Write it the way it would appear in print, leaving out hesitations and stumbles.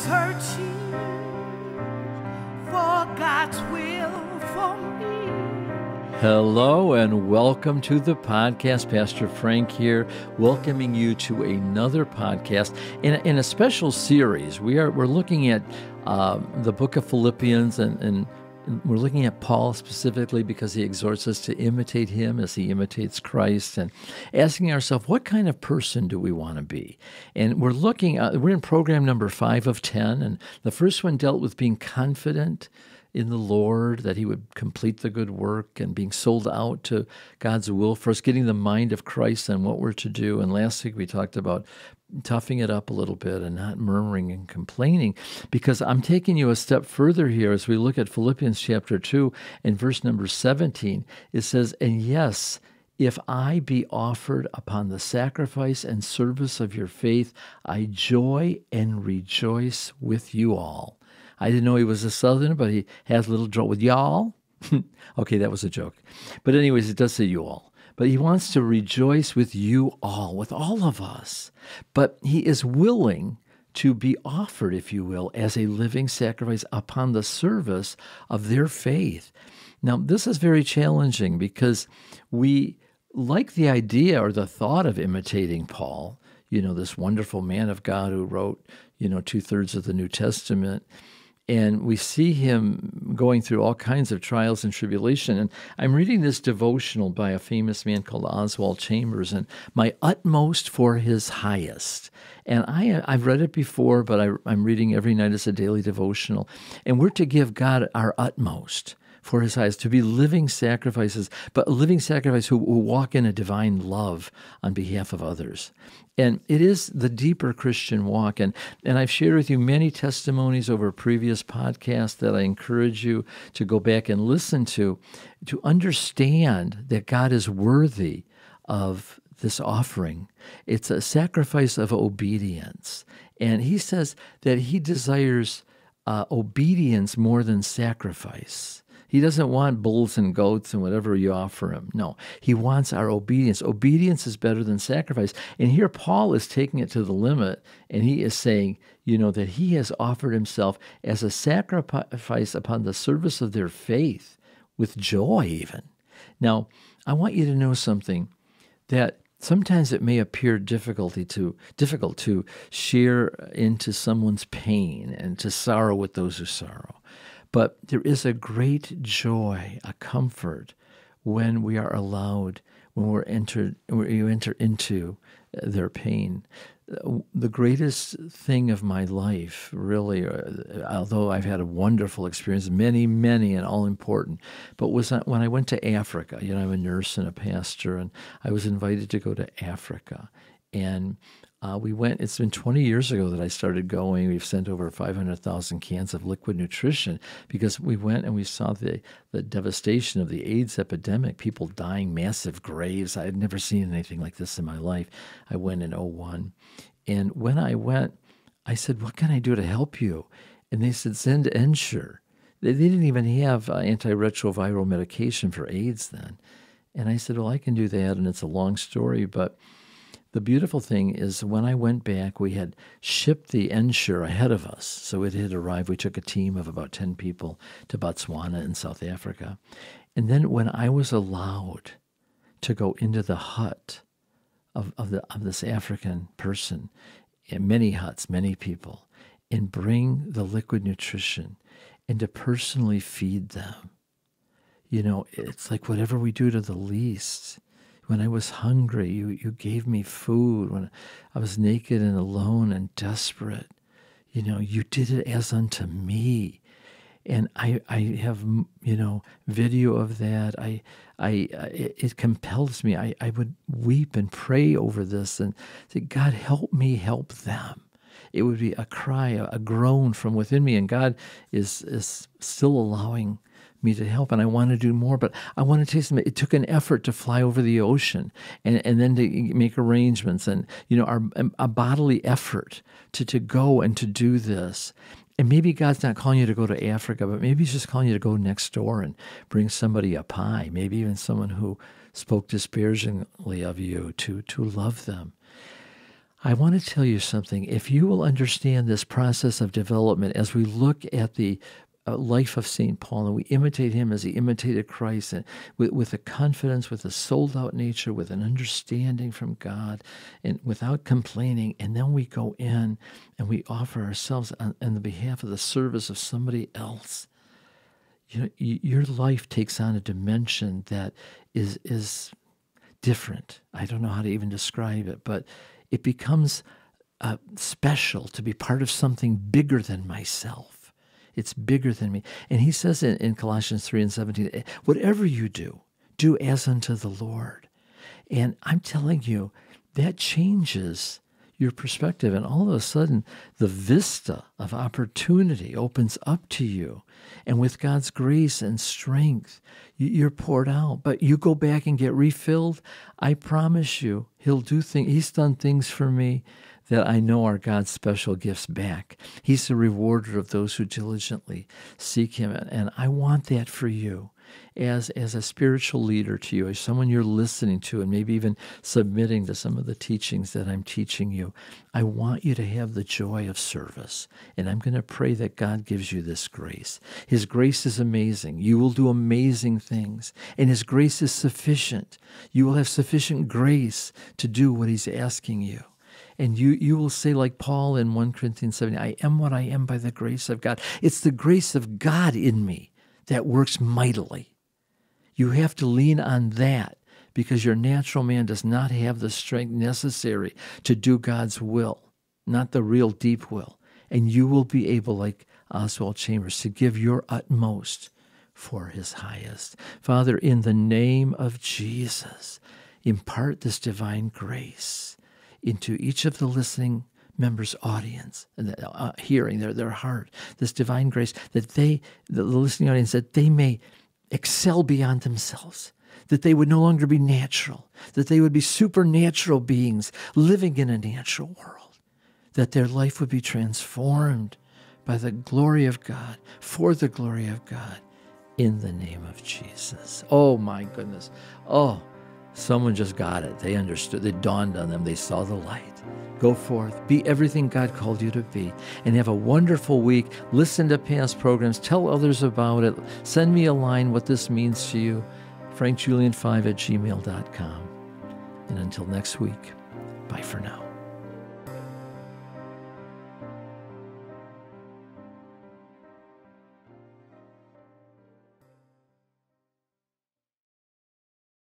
searching for God's will for me. Hello and welcome to the podcast. Pastor Frank here, welcoming you to another podcast in a special series. We're looking at the book of Philippians, and we're looking at Paul specifically because he exhorts us to imitate him as he imitates Christ, and asking ourselves, what kind of person do we want to be? And we're in program number 5 of 10, and the first one dealt with being confident in the Lord, that he would complete the good work, and being sold out to God's will for us, getting the mind of Christ on what we're to do. And last week we talked about toughing it up a little bit and not murmuring and complaining, because I'm taking you a step further here as we look at Philippians chapter 2 and verse number 17. It says, "And yes, if I be offered upon the sacrifice and service of your faith, I joy and rejoice with you all." I didn't know he was a Southerner, but he has a little joke with y'all. Okay, that was a joke. But anyways, it does say you all. But he wants to rejoice with you all, with all of us. But he is willing to be offered, if you will, as a living sacrifice upon the service of their faith. Now, this is very challenging because we like the idea or the thought of imitating Paul, this wonderful man of God who wrote, 2/3 of the New Testament. And we see him going through all kinds of trials and tribulation. And I'm reading this devotional by a famous man called Oswald Chambers, and "My utmost for his highest." And I've read it before, but I'm reading every night as a daily devotional. And we're to give God our utmost for his highest, to be living sacrifices, but a living sacrifice who walk in a divine love on behalf of others. And it is the deeper Christian walk. And I've shared with you many testimonies over previous podcasts that I encourage you to go back and listen to understand that God is worthy of this offering. It's a sacrifice of obedience. And he says that he desires obedience more than sacrifice. He doesn't want bulls and goats and whatever you offer him. No, he wants our obedience. Obedience is better than sacrifice. And here Paul is taking it to the limit, and he is saying, that he has offered himself as a sacrifice upon the service of their faith, with joy even. Now, I want you to know something, that sometimes it may appear difficult to share into someone's pain and to sorrow with those who sorrow. But there is a great joy, a comfort, when we are allowed, when you enter into their pain. The greatest thing of my life, really, although I've had a wonderful experience, many, and all important, but was when I went to Africa. I'm a nurse and a pastor, and I was invited to go to Africa. And we went. It's been 20 years ago that I started going. We've sent over 500,000 cans of liquid nutrition because we went and we saw the devastation of the AIDS epidemic, people dying, massive graves. I had never seen anything like this in my life. I went in 2001. And when I went, I said, "What can I do to help you?" And they said, "Send Ensure." They didn't even have antiretroviral medication for AIDS then. And I said, "Well, I can do that." And it's a long story, but the beautiful thing is when I went back, we had shipped the Ensure ahead of us. So it had arrived. We took a team of about 10 people to Botswana in South Africa. And then when I was allowed to go into the hut of this African person, in many huts, many people, and bring the liquid nutrition and to personally feed them, it's like whatever we do to the least. When I was hungry, you gave me food. When I was naked and alone and desperate, you did it as unto me. And I have, video of that. It compels me. I would weep and pray over this and say, "God, help me help them." It would be a cry, a groan from within me. And God is still allowing me to help, and I want to do more, but I want to taste them. It took an effort to fly over the ocean and then to make arrangements and, a bodily effort to go and to do this. And maybe God's not calling you to go to Africa, but maybe he's just calling you to go next door and bring somebody a pie, maybe even someone who spoke disparagingly of you, to love them. I want to tell you something. If you will understand this process of development as we look at the life of St. Paul and we imitate him as he imitated Christ, and with a confidence, with a sold-out nature, with an understanding from God, and without complaining, and then we go in and we offer ourselves on the behalf of the service of somebody else. You know, your life takes on a dimension that is different. I don't know how to even describe it, but it becomes special to be part of something bigger than myself. It's bigger than me. And he says in Colossians 3:17, whatever you do, do as unto the Lord. And I'm telling you, that changes your perspective. And all of a sudden, the vista of opportunity opens up to you. And with God's grace and strength, you're poured out. But you go back and get refilled. I promise you, he'll do things. He's done things for me that I know are God's special gifts back. He's the rewarder of those who diligently seek him. And I want that for you as a spiritual leader to you, as someone you're listening to and maybe even submitting to some of the teachings that I'm teaching you. I want you to have the joy of service. And I'm going to pray that God gives you this grace. His grace is amazing. You will do amazing things. And his grace is sufficient. You will have sufficient grace to do what he's asking you. And you will say, like Paul in 1 Corinthians 7, I am what I am by the grace of God. It's the grace of God in me that works mightily. You have to lean on that because your natural man does not have the strength necessary to do God's will, not the real deep will. And you will be able, like Oswald Chambers, to give your utmost for his highest. Father, in the name of Jesus, impart this divine grace into each of the listening members' audience, and hearing their heart, this divine grace, that the listening audience, that they may excel beyond themselves, that they would no longer be natural, that they would be supernatural beings living in a natural world, that their life would be transformed by the glory of God, for the glory of God, in the name of Jesus. Oh my goodness. Oh, someone just got it. They understood. It dawned on them. They saw the light. Go forth. Be everything God called you to be. And have a wonderful week. Listen to past programs. Tell others about it. Send me a line what this means to you. frankjulian5@gmail.com. And until next week, bye for now.